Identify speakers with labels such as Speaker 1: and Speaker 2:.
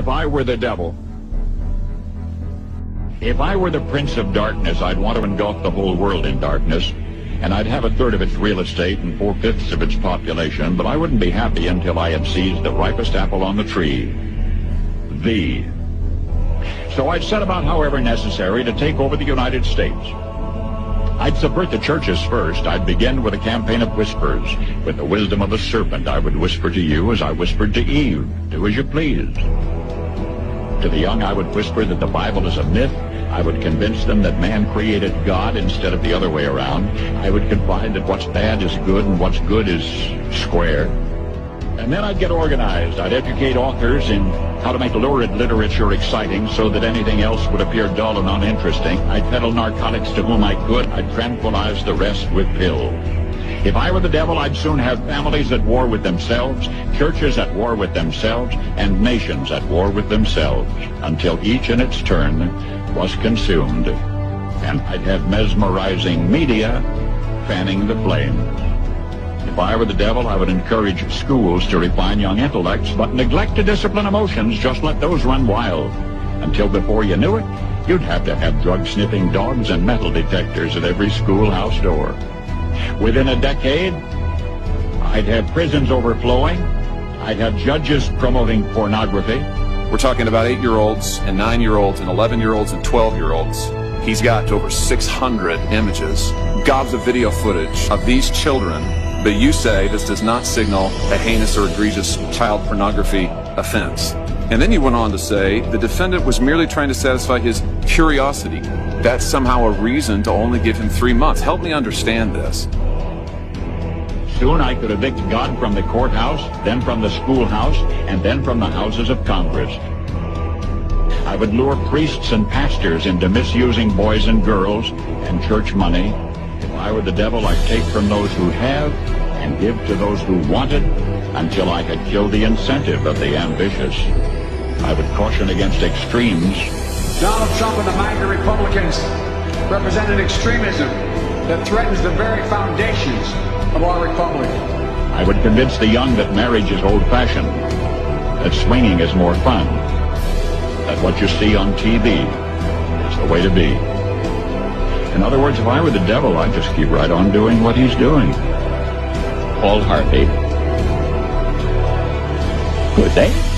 Speaker 1: I were the devil, if I were the prince of darkness, I'd want to engulf the whole world in darkness, and I'd have a third of its real estate and 4/5 of its population, but I wouldn't be happy until I had seized the ripest apple on the tree. So I'd set about, however necessary, to take over the United States. I'd subvert the churches first. I'd begin with a campaign of whispers. With the wisdom of the serpent, I would whisper to you as I whispered to Eve, do as you please. To the young, I would whisper that the Bible is a myth. I would convince them that man created God instead of the other way around. I would confide that what's bad is good and what's good is square. And then I'd get organized. I'd educate authors in how to make lurid literature exciting so that anything else would appear dull and uninteresting. I'd peddle narcotics to whom I could. I'd tranquilize the rest with pills. If I were the devil, I'd soon have families at war with themselves, churches at war with themselves, and nations at war with themselves, until each in its turn was consumed. And I'd have mesmerizing media fanning the flame. If I were the devil, I would encourage schools to refine young intellects, but neglect to discipline emotions. Just let those run wild. Until before you knew it, you'd have to have drug-sniffing dogs and metal detectors at every schoolhouse door. Within a decade, I'd have prisons overflowing. I'd have judges promoting pornography.
Speaker 2: We're talking about 8-year-olds and 9-year-olds and 11-year-olds and 12-year-olds. He's got over 600 images, gobs of video footage of these children. But you say this does not signal a heinous or egregious child pornography offense. And then you went on to say the defendant was merely trying to satisfy his curiosity. That's somehow a reason to only give him 3 months. Help me understand this.
Speaker 1: Soon I could evict God from the courthouse, then from the schoolhouse, and then from the houses of Congress. I would lure priests and pastors into misusing boys and girls and church money. If I were the devil, I'd take from those who have and give to those who want it until I had killed the incentive of the ambitious. I would caution against extremes.
Speaker 3: Donald Trump and the MAGA Republicans represent an extremism that threatens the very foundations of our republic.
Speaker 1: I would convince the young that marriage is old-fashioned, that swinging is more fun, that what you see on TV is the way to be. In other words, if I were the devil, I'd just keep right on doing what he's doing. Paul Harvey. Good day.